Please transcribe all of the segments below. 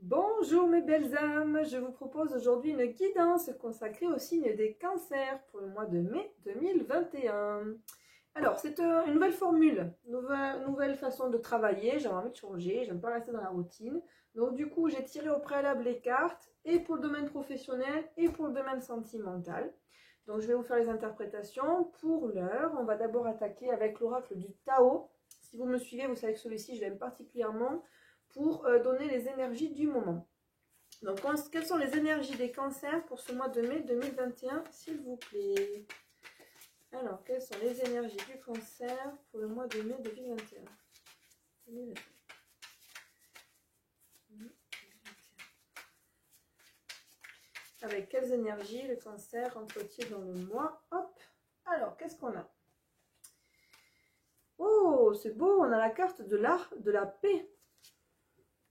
Bonjour mes belles âmes, je vous propose aujourd'hui une guidance consacrée au signe des cancers pour le mois de mai 2021. Alors, c'est une nouvelle formule, nouvelle façon de travailler, j'avais envie de changer, j'aime pas rester dans la routine. Donc du coup, j'ai tiré au préalable les cartes, et pour le domaine professionnel, et pour le domaine sentimental. Donc je vais vous faire les interprétations. Pour l'heure, on va d'abord attaquer avec l'oracle du Tao. Si vous me suivez, vous savez que celui-ci, je l'aime particulièrement pour donner les énergies du moment. Donc, quelles sont les énergies des cancers pour ce mois de mai 2021, s'il vous plaît? Alors, quelles sont les énergies du cancer pour le mois de mai 2021? Avec quelles énergies le cancer entre-t-il dans le mois? Hop. Alors, qu'est-ce qu'on a? Oh, c'est beau, on a la carte de la paix.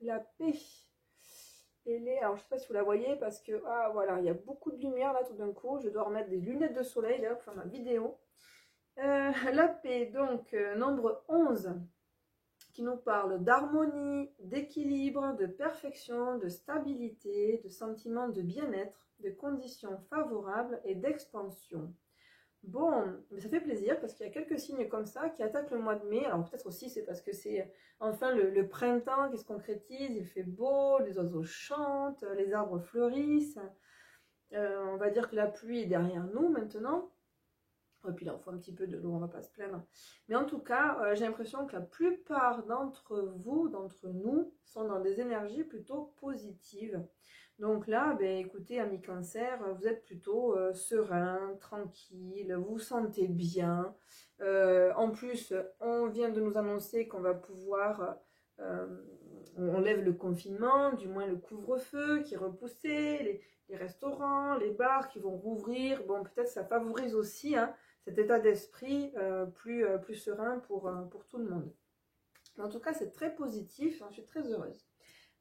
La paix. Alors je sais pas si vous la voyez parce que, ah voilà, il y a beaucoup de lumière là tout d'un coup. Je dois remettre des lunettes de soleil d'ailleurs pour faire ma vidéo. La paix, donc nombre 11, qui nous parle d'harmonie, d'équilibre, de perfection, de stabilité, de sentiment de bien-être, de conditions favorables et d'expansion. Bon, mais ça fait plaisir parce qu'il y a quelques signes comme ça qui attaquent le mois de mai. Alors peut-être aussi c'est parce que c'est enfin le printemps qui se concrétise, il fait beau, les oiseaux chantent, les arbres fleurissent. On va dire que la pluie est derrière nous maintenant. Et puis là, il faut un petit peu de l'eau, on va pas se plaindre. Mais en tout cas, j'ai l'impression que la plupart d'entre vous, d'entre nous, sont dans des énergies plutôt positives. Donc là, ben, écoutez, amis cancer, vous êtes plutôt serein, tranquille, vous vous sentez bien. En plus, on vient de nous annoncer qu'on va pouvoir... on lève le confinement, du moins le couvre-feu qui est repoussé, les restaurants, les bars qui vont rouvrir. Bon, peut-être ça favorise aussi cet état d'esprit plus serein pour tout le monde. Mais en tout cas, c'est très positif, j'en suis très heureuse.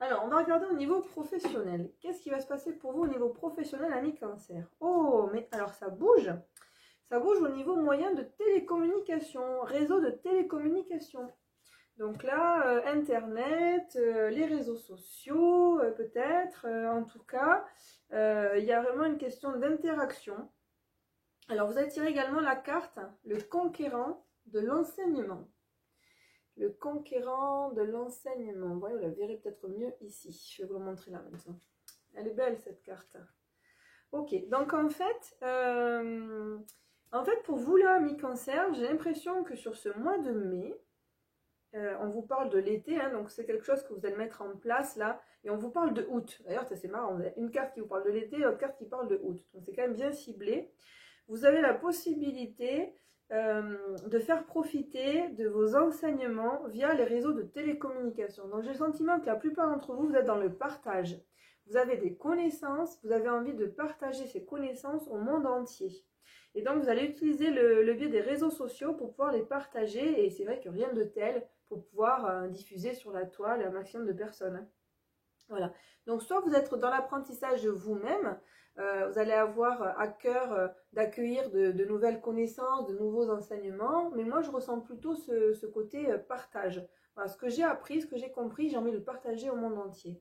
Alors, on va regarder au niveau professionnel. Qu'est-ce qui va se passer pour vous au niveau professionnel, ami cancer? Oh, mais alors ça bouge. Ça bouge au niveau moyen de télécommunication, réseau de télécommunication. Donc là, Internet, les réseaux sociaux, peut-être, en tout cas, il y a vraiment une question d'interaction. Alors, vous avez tiré également la carte, le conquérant de l'enseignement. Le conquérant de l'enseignement. Vous la verrez peut-être mieux ici. Je vais vous la montrer là maintenant. Elle est belle cette carte. Ok, donc en fait pour vous là, mi-cancer, j'ai l'impression que sur ce mois de mai, on vous parle de l'été, donc c'est quelque chose que vous allez mettre en place là, et on vous parle de août. D'ailleurs, c'est marrant, vous avez une carte qui vous parle de l'été, l'autre carte qui parle de août. Donc c'est quand même bien ciblé. Vous avez la possibilité de faire profiter de vos enseignements via les réseaux de télécommunications. Donc j'ai le sentiment que la plupart d'entre vous, vous êtes dans le partage. Vous avez des connaissances, vous avez envie de partager ces connaissances au monde entier. Et donc vous allez utiliser le biais des réseaux sociaux pour pouvoir les partager. Et c'est vrai que rien de tel pour pouvoir diffuser sur la toile un maximum de personnes. Voilà. Donc soit vous êtes dans l'apprentissage de vous-même, vous allez avoir à cœur d'accueillir de nouvelles connaissances, de nouveaux enseignements, mais moi je ressens plutôt ce côté partage. Voilà, ce que j'ai appris, ce que j'ai compris, j'ai envie de le partager au monde entier.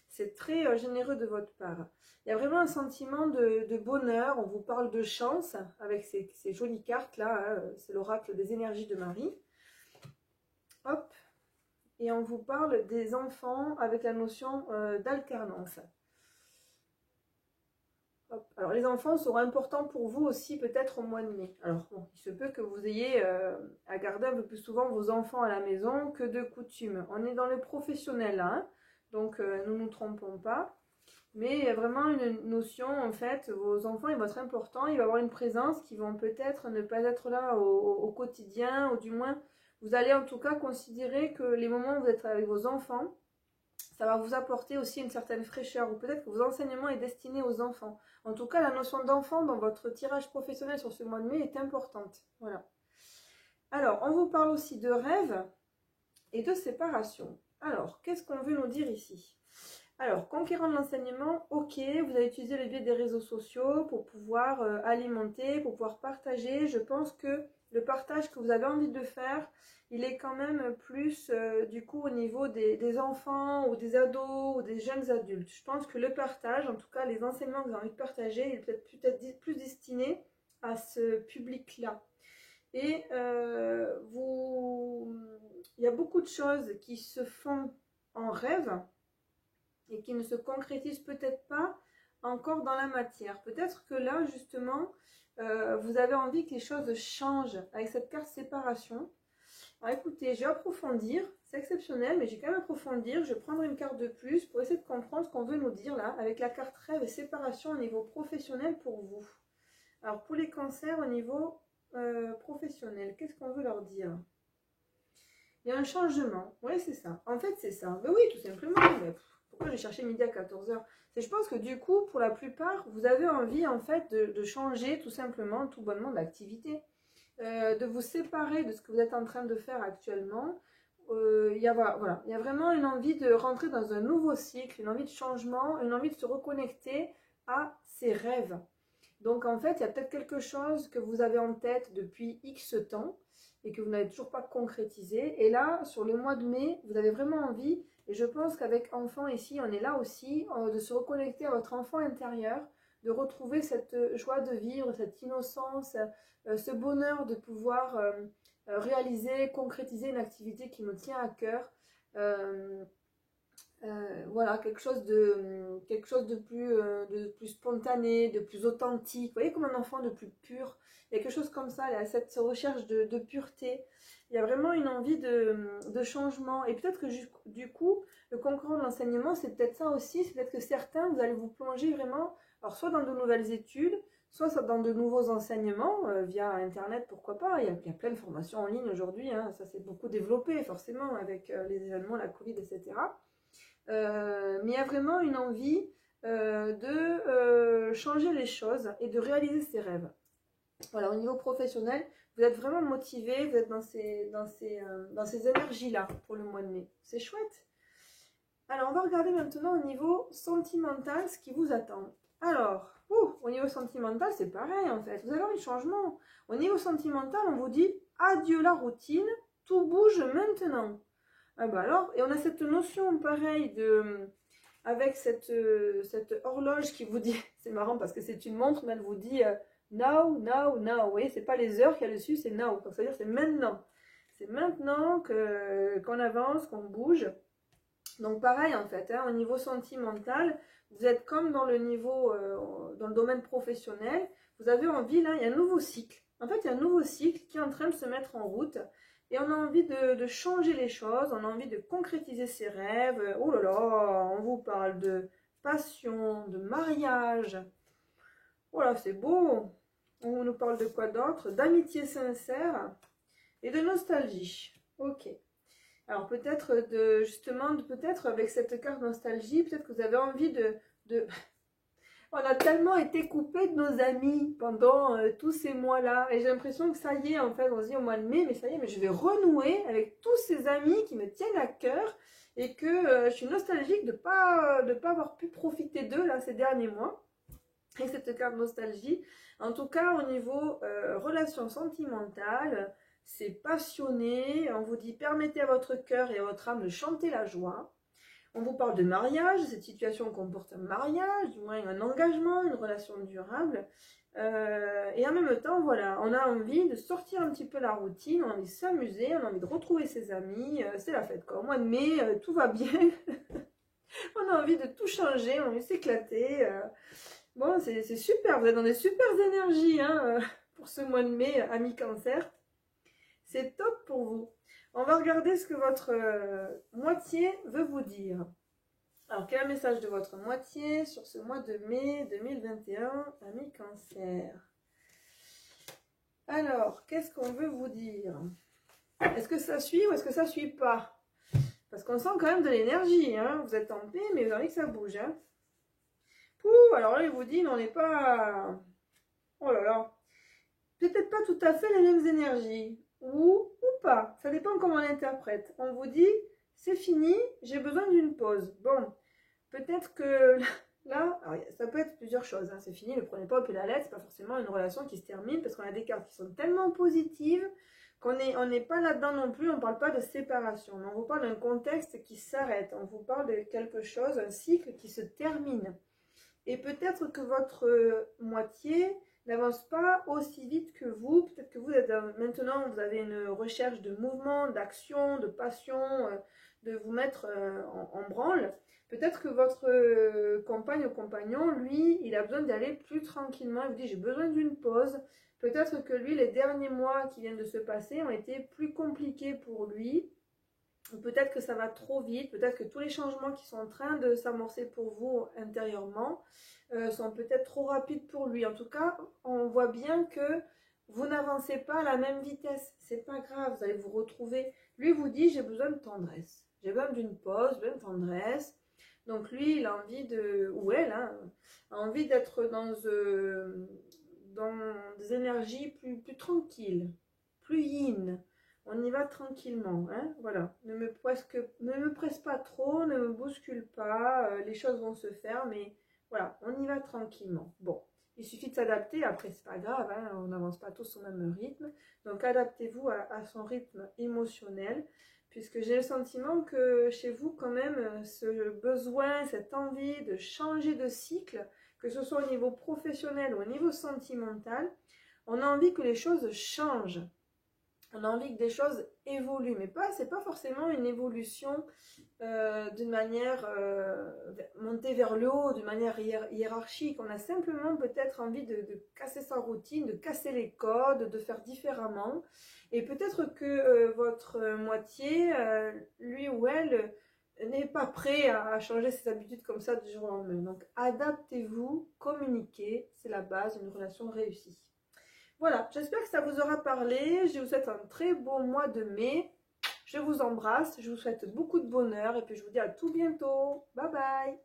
C'est très généreux de votre part. Il y a vraiment un sentiment de bonheur, on vous parle de chance avec ces jolies cartes là, c'est l'oracle des énergies de Marie. Hop. Et on vous parle des enfants avec la notion d'alternance. Alors les enfants seront importants pour vous aussi peut-être au mois de mai. Alors bon, il se peut que vous ayez à garder un peu plus souvent vos enfants à la maison que de coutume. On est dans le professionnel là, donc nous ne nous trompons pas. Mais il y a vraiment une notion, en fait, vos enfants, ils vont être importants, il va y avoir une présence qui vont peut-être ne pas être là au quotidien, ou du moins, vous allez en tout cas considérer que les moments où vous êtes avec vos enfants, ça va vous apporter aussi une certaine fraîcheur, ou peut-être que vos enseignements est destiné aux enfants. En tout cas, la notion d'enfant dans votre tirage professionnel sur ce mois de mai est importante. Voilà. Alors, on vous parle aussi de rêve et de séparation. Alors, qu'est-ce qu'on veut nous dire ici ? Alors, conquérant de l'enseignement, ok, vous avez utilisé le biais des réseaux sociaux pour pouvoir alimenter, pour pouvoir partager. Je pense que le partage que vous avez envie de faire, il est quand même plus du coup au niveau des enfants ou des ados ou des jeunes adultes. Je pense que le partage, en tout cas les enseignements que vous avez envie de partager, il est peut-être plus destiné à ce public-là. Et il y a beaucoup de choses qui se font en rêve et qui ne se concrétisent peut-être pas encore dans la matière. Peut-être que là, justement, vous avez envie que les choses changent avec cette carte séparation. Alors écoutez, je vais approfondir, c'est exceptionnel, mais j'ai quand même approfondir. Je vais prendre une carte de plus pour essayer de comprendre ce qu'on veut nous dire là, avec la carte rêve et séparation au niveau professionnel pour vous. Alors pour les cancers au niveau professionnel, qu'est-ce qu'on veut leur dire? Il y a un changement, oui c'est ça, en fait c'est ça, mais oui tout simplement, mais pourquoi j'ai cherché midi à 14h? Je pense que du coup, pour la plupart, vous avez envie en fait de changer tout simplement, tout bonnement d'activité, de vous séparer de ce que vous êtes en train de faire actuellement. Il y a vraiment une envie de rentrer dans un nouveau cycle, une envie de changement, une envie de se reconnecter à ses rêves. Donc en fait, il y a peut-être quelque chose que vous avez en tête depuis X temps et que vous n'avez toujours pas concrétisé. Et là, sur le mois de mai, vous avez vraiment envie, et je pense qu'avec enfant ici, on est là aussi, de se reconnecter à votre enfant intérieur, de retrouver cette joie de vivre, cette innocence, ce bonheur de pouvoir réaliser, concrétiser une activité qui me tient à cœur. Voilà, quelque chose de plus spontané, de plus authentique. Vous voyez, comme un enfant de plus pur. Il y a quelque chose comme ça, il y a cette recherche de pureté. Il y a vraiment une envie de changement. Et peut-être que du coup, le concours de l'enseignement, c'est peut-être ça aussi. C'est peut-être que certains, vous allez vous plonger vraiment, alors soit dans de nouvelles études, soit dans de nouveaux enseignements, via Internet, pourquoi pas. Il y a plein de formations en ligne aujourd'hui. Hein. Ça s'est beaucoup développé, forcément, avec les événements, la Covid, etc. Mais il y a vraiment une envie de changer les choses et de réaliser ses rêves. Voilà, au niveau professionnel, vous êtes vraiment motivé, vous êtes dans ces énergies-là pour le mois de mai. C'est chouette. Alors, on va regarder maintenant au niveau sentimental ce qui vous attend. Alors, au niveau sentimental, c'est pareil en fait. Vous avez envie de changement. Au niveau sentimental, on vous dit adieu la routine, tout bouge maintenant. Ah bah alors, et on a cette notion pareille avec cette horloge qui vous dit, c'est marrant parce que c'est une montre, mais elle vous dit now, now, now. Vous voyez, c'est pas les heures qu'il y a dessus, c'est now. Donc, c'est-à-dire c'est maintenant. C'est maintenant qu'on avance, qu'on bouge. Donc pareil en fait, hein, au niveau sentimental, vous êtes comme dans le niveau, dans le domaine professionnel, vous avez envie, là, il y a un nouveau cycle. En fait, il y a un nouveau cycle qui est en train de se mettre en route. Et on a envie de changer les choses, on a envie de concrétiser ses rêves. Oh là là, on vous parle de passion, de mariage. Oh là, c'est beau. On nous parle de quoi d'autre? D'amitié sincère et de nostalgie. Ok. Alors peut-être peut-être avec cette carte nostalgie, peut-être que vous avez envie de... On a tellement été coupés de nos amis pendant tous ces mois-là. Et j'ai l'impression que ça y est, en fait, on se dit au mois de mai, mais ça y est, mais je vais renouer avec tous ces amis qui me tiennent à cœur. Et que je suis nostalgique de pas avoir pu profiter d'eux là ces derniers mois. Et cette carte nostalgie. En tout cas, au niveau relations sentimentales, c'est passionné. On vous dit, permettez à votre cœur et à votre âme de chanter la joie. On vous parle de mariage, cette situation comporte un mariage, du moins un engagement, une relation durable. Et en même temps, voilà, on a envie de sortir un petit peu la routine, on a envie de s'amuser, on a envie de retrouver ses amis. C'est la fête, quoi. Au mois de mai, tout va bien. On a envie de tout changer, on a envie de s'éclater. Bon, c'est super, vous êtes dans des super énergies hein, pour ce mois de mai, amis cancer. C'est top pour vous. On va regarder ce que votre moitié veut vous dire. Alors, quel est le message de votre moitié sur ce mois de mai 2021, amis cancer? Alors, qu'est-ce qu'on veut vous dire? Est-ce que ça suit ou est-ce que ça suit pas? Parce qu'on sent quand même de l'énergie. Hein. Vous êtes en paix, mais vous avez envie que ça bouge. Hein. Pouh, alors là, il vous dit, mais on n'est pas... Oh là là. Peut-être pas tout à fait les mêmes énergies. Ou pas. Ça dépend comment on l'interprète. On vous dit, c'est fini, j'ai besoin d'une pause. Bon, peut-être que là, alors, ça peut être plusieurs choses, hein, c'est fini, ne prenez pas au pied de la lettre, c'est pas forcément une relation qui se termine, parce qu'on a des cartes qui sont tellement positives qu'on n'est pas là-dedans non plus, on ne parle pas de séparation, mais on vous parle d'un contexte qui s'arrête, on vous parle de quelque chose, un cycle qui se termine. Et peut-être que votre moitié n'avance pas aussi vite que vous, peut-être que vous êtes maintenant, vous avez une recherche de mouvement, d'action, de passion, de vous mettre en branle. Peut-être que votre compagne ou compagnon, lui, il a besoin d'y aller plus tranquillement. Il vous dit, j'ai besoin d'une pause. Peut-être que lui, les derniers mois qui viennent de se passer ont été plus compliqués pour lui. Peut-être que ça va trop vite. Peut-être que tous les changements qui sont en train de s'amorcer pour vous intérieurement sont peut-être trop rapides pour lui. En tout cas, on voit bien que vous n'avancez pas à la même vitesse. C'est pas grave, vous allez vous retrouver. Lui vous dit, j'ai besoin de tendresse. J'ai besoin d'une pause, besoin de tendresse. Donc lui, il a envie de, ou elle, hein, a envie d'être dans des énergies plus tranquilles, plus yin. On y va tranquillement, hein, voilà. Ne me presse pas trop, ne me bouscule pas, les choses vont se faire, mais voilà, on y va tranquillement. Bon, il suffit de s'adapter, après c'est pas grave, hein, on n'avance pas tous au même rythme. Donc adaptez-vous à son rythme émotionnel, puisque j'ai le sentiment que chez vous, quand même, ce besoin, cette envie de changer de cycle, que ce soit au niveau professionnel ou au niveau sentimental, on a envie que les choses changent. On a envie que des choses évoluent, mais c'est pas forcément une évolution d'une manière montée vers le haut, d'une manière hiérarchique. On a simplement peut-être envie de casser sa routine, de casser les codes, de faire différemment. Et peut-être que votre moitié, lui ou elle, n'est pas prêt à changer ses habitudes comme ça du jour au lendemain. Donc adaptez-vous, communiquez, c'est la base d'une relation réussie. Voilà, j'espère que ça vous aura parlé. Je vous souhaite un très beau mois de mai. Je vous embrasse, je vous souhaite beaucoup de bonheur et puis je vous dis à tout bientôt. Bye bye!